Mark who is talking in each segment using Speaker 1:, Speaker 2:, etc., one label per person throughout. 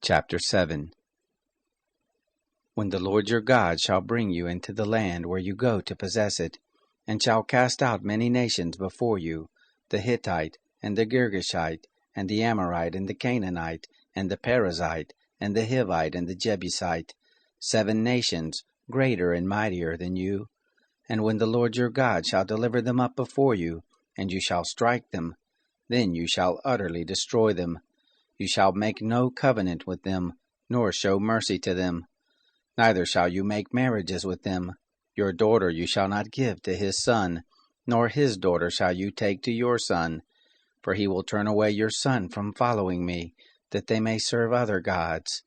Speaker 1: Chapter 7. When the Lord your God shall bring you into the land where you go to possess it, and shall cast out many nations before you, the Hittite, and the Girgashite, and the Amorite, and the Canaanite, and the Perizzite, and the Hivite, and the Jebusite, 7 nations, greater and mightier than you. And when the Lord your God shall deliver them up before you, and you shall strike them, then you shall utterly destroy them. You shall make no covenant with them, nor show mercy to them. Neither shall you make marriages with them. Your daughter you shall not give to his son, nor his daughter shall you take to your son. For he will turn away your son from following me, that they may serve other gods.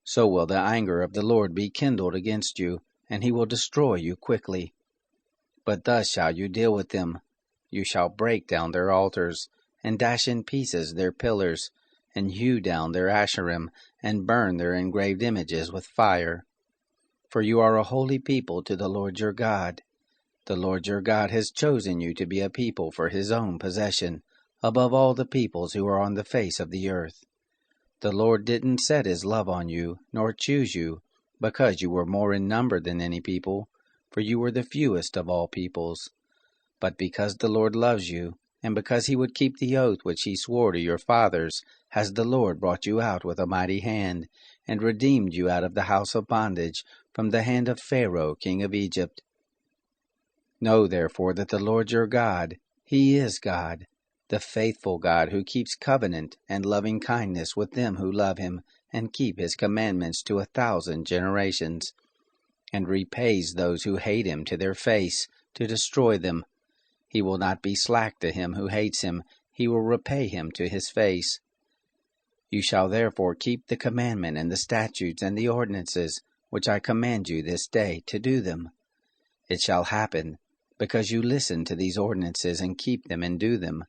Speaker 1: So will the anger of the Lord be kindled against you, and he will destroy you quickly. But thus shall you deal with them. You shall break down their altars, and dash in pieces their pillars, and hew down their Asherim, and burn their engraved images with fire. For you are a holy people to the Lord your God. The Lord your God has chosen you to be a people for his own possession, above all the peoples who are on the face of the earth. The Lord didn't set his love on you, nor choose you, because you were more in number than any people, for you were the fewest of all peoples. But because the Lord loves you, and because he would keep the oath which he swore to your fathers, has the Lord brought you out with a mighty hand, and redeemed you out of the house of bondage, from the hand of Pharaoh king of Egypt. Know therefore that the Lord your God, he is God, the faithful God who keeps covenant and loving kindness with them who love him, and keep his commandments to 1,000 generations, and repays those who hate him to their face, to destroy them. He will not be slack to him who hates him, he will repay him to his face. You shall therefore keep the commandment and the statutes and the ordinances, which I command you this day, to do them. It shall happen, because you listen to these ordinances and keep them and do them,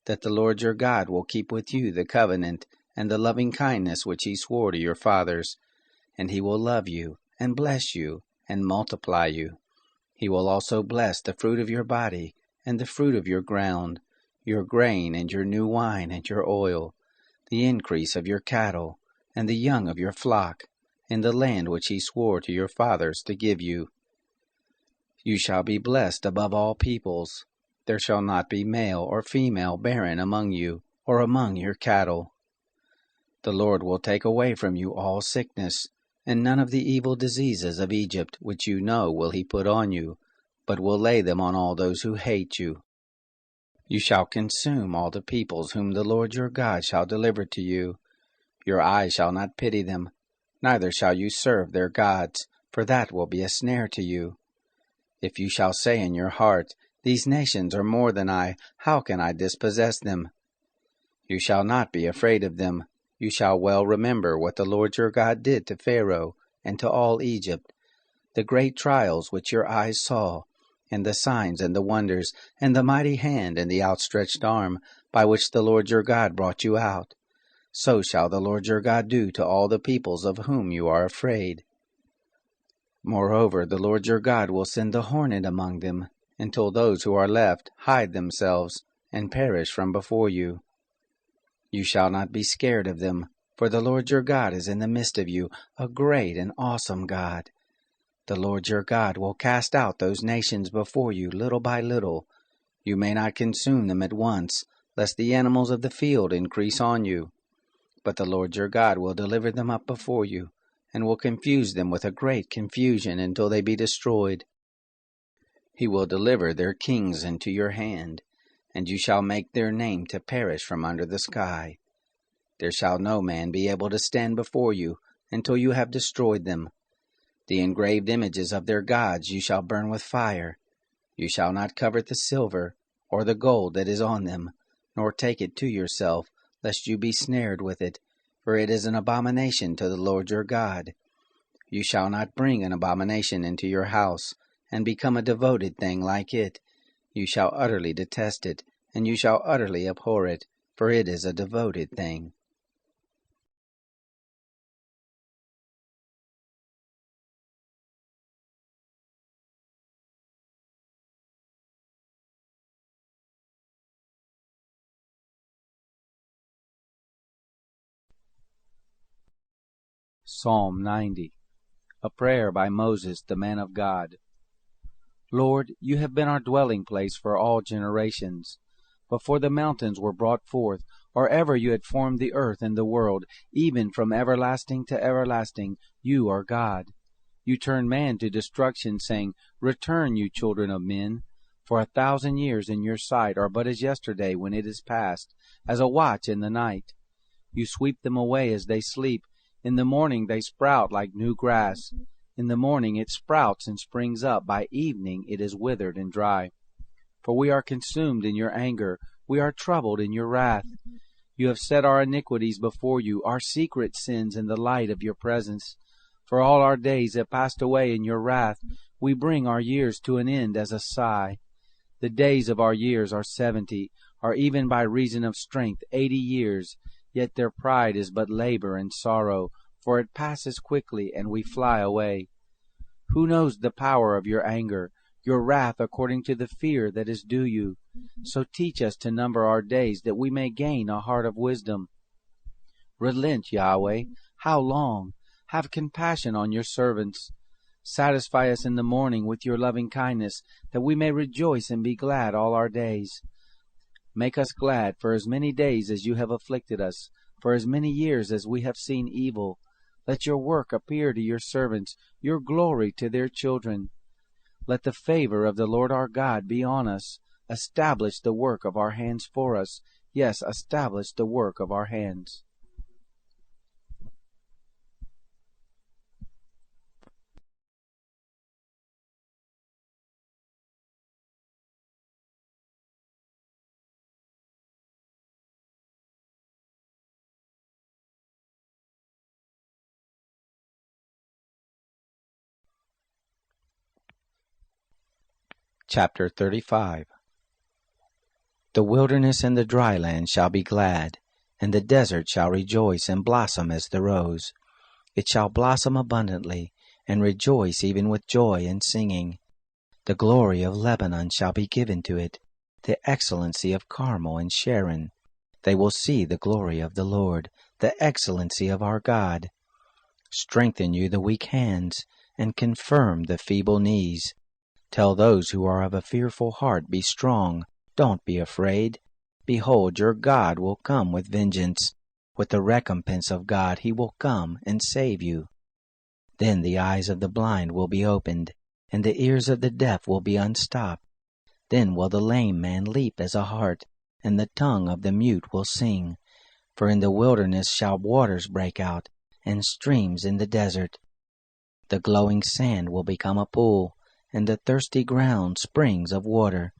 Speaker 1: that the Lord your God will keep with you the covenant and the loving kindness which he swore to your fathers, and he will love you, and bless you, and multiply you. He will also bless the fruit of your body, and the fruit of your ground, your grain, and your new wine, and your oil, the increase of your cattle, and the young of your flock, in the land which he swore to your fathers to give you. You shall be blessed above all peoples. There shall not be male or female barren among you, or among your cattle. The Lord will take away from you all sickness, and none of the evil diseases of Egypt which you know will he put on you, but will lay them on all those who hate you. You shall consume all the peoples whom the Lord your God shall deliver to you. Your eye shall not pity them, neither shall you serve their gods, for that will be a snare to you. If you shall say in your heart, these nations are more than I, how can I dispossess them? You shall not be afraid of them. You shall well remember what the Lord your God did to Pharaoh and to all Egypt, the great trials which your eyes saw, and the signs and the wonders, and the mighty hand and the outstretched arm, by which the Lord your God brought you out. So shall the Lord your God do to all the peoples of whom you are afraid. Moreover, the Lord your God will send the hornet among them, until those who are left hide themselves, and perish from before you. You shall not be scared of them, for the Lord your God is in the midst of you, a great and awesome God. The Lord your God will cast out those nations before you little by little. You may not consume them at once, lest the animals of the field increase on you. But the Lord your God will deliver them up before you, and will confuse them with a great confusion until they be destroyed. He will deliver their kings into your hand, and you shall make their name to perish from under the sky. There shall no man be able to stand before you until you have destroyed them. The engraved images of their gods you shall burn with fire. You shall not covet the silver, or the gold that is on them, nor take it to yourself, lest you be snared with it, for it is an abomination to the Lord your God. You shall not bring an abomination into your house, and become a devoted thing like it. You shall utterly detest it, and you shall utterly abhor it, for it is a devoted thing. Psalm 90. A prayer by Moses, the man of God. Lord, you have been our dwelling place for all generations. Before the mountains were brought forth, or ever you had formed the earth and the world, even from everlasting to everlasting, you are God. You turn man to destruction, saying, Return, you children of men. For 1,000 years in your sight are but as yesterday when it is past, as a watch in the night. You sweep them away as they sleep. In the morning they sprout like new grass. In the morning it sprouts and springs up. By evening it is withered and dry. For we are consumed in your anger. We are troubled in your wrath. You have set our iniquities before you, our secret sins in the light of your presence. For all our days have passed away in your wrath. We bring our years to an end as a sigh. The days of our years are 70, or even by reason of strength 80 years. Yet their pride is but labor and sorrow, for it passes quickly, and we fly away. Who knows the power of your anger, your wrath according to the fear that is due you? So teach us to number our days, that we may gain a heart of wisdom. Relent, Yahweh, how long? Have compassion on your servants. Satisfy us in the morning with your loving kindness, that we may rejoice and be glad all our days. Make us glad for as many days as you have afflicted us, for as many years as we have seen evil. Let your work appear to your servants, your glory to their children. Let the favor of the Lord our God be on us. Establish the work of our hands for us. Yes, establish the work of our hands. Chapter 35. The wilderness and the dry land shall be glad, and the desert shall rejoice and blossom as the rose. It shall blossom abundantly, and rejoice even with joy and singing. The glory of Lebanon shall be given to it, the excellency of Carmel and Sharon. They will see the glory of the Lord, the excellency of our God. Strengthen you the weak hands, and confirm the feeble knees. Tell those who are of a fearful heart, Be strong, don't be afraid. Behold, your God will come with vengeance. With the recompense of God he will come and save you. Then the eyes of the blind will be opened, and the ears of the deaf will be unstopped. Then will the lame man leap as a hart, and the tongue of the mute will sing. For in the wilderness shall waters break out, and streams in the desert. The glowing sand will become a pool, and the thirsty ground springs of water.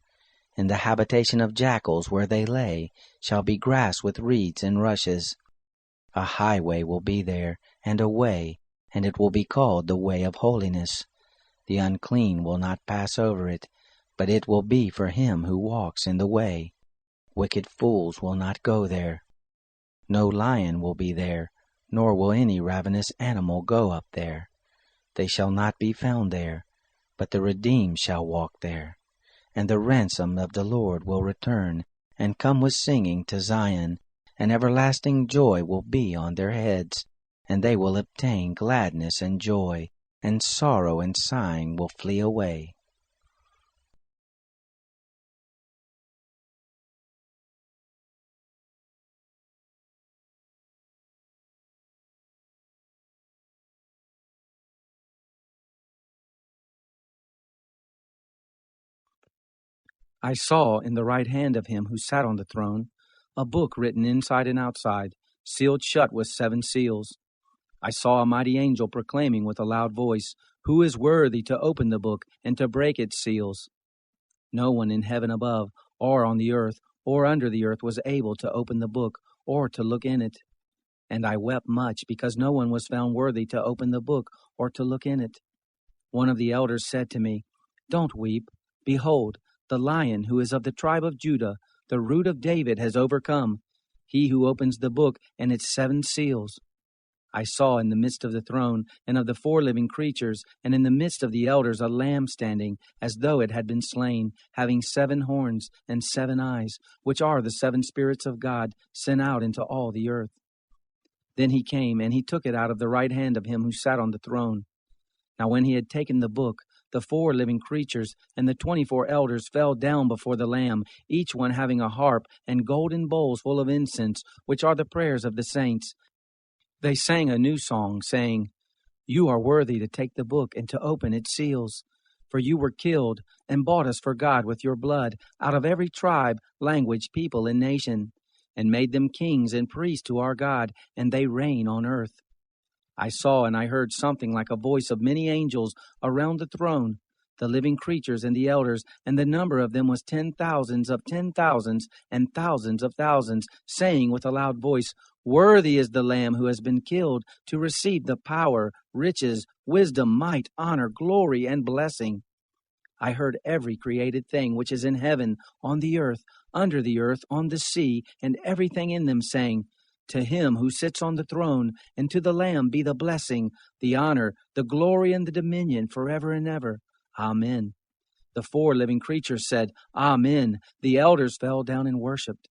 Speaker 1: And the habitation of jackals where they lay shall be grass with reeds and rushes. A highway will be there, and a way, and it will be called the way of holiness. The unclean will not pass over it, but it will be for him who walks in the way. Wicked fools will not go there. No lion will be there, nor will any ravenous animal go up there. They shall not be found there, but the redeemed shall walk there. And the ransom of the Lord will return, and come with singing to Zion, and everlasting joy will be on their heads, and they will obtain gladness and joy, and sorrow and sighing will flee away. I saw in the right hand of him who sat on the throne a book written inside and outside, sealed shut with 7 seals. I saw a mighty angel proclaiming with a loud voice, Who is worthy to open the book and to break its seals? No one in heaven above, or on the earth, or under the earth was able to open the book, or to look in it. And I wept much, because no one was found worthy to open the book, or to look in it. One of the elders said to me, Don't weep. Behold, the Lion who is of the tribe of Judah, the root of David, has overcome, he who opens the book and its 7 seals. I saw in the midst of the throne and of the 4 living creatures, and in the midst of the elders, a lamb standing, as though it had been slain, having 7 horns and 7 eyes, which are the 7 spirits of God sent out into all the earth.
Speaker 2: Then he came, and he took it out of the right hand of him who sat on the throne. Now when he had taken the book, the 4 living creatures and the 24 elders fell down before the Lamb, each one having a harp and golden bowls full of incense, which are the prayers of the saints. They sang a new song, saying, "You are worthy to take the book and to open its seals. For you were killed and bought us for God with your blood out of every tribe, language, people, and nation, and made them kings and priests to our God, and they reign on earth." I saw and I heard something like a voice of many angels around the throne, the living creatures and the elders, and the number of them was 10,000s of 10,000s and thousands of thousands, saying with a loud voice, "Worthy is the Lamb who has been killed to receive the power, riches, wisdom, might, honor, glory, and blessing." I heard every created thing which is in heaven, on the earth, under the earth, on the sea, and everything in them, saying, "To him who sits on the throne, and to the Lamb be the blessing, the honor, the glory, and the dominion forever and ever. Amen." The 4 living creatures said, "Amen." The elders fell down and worshipped.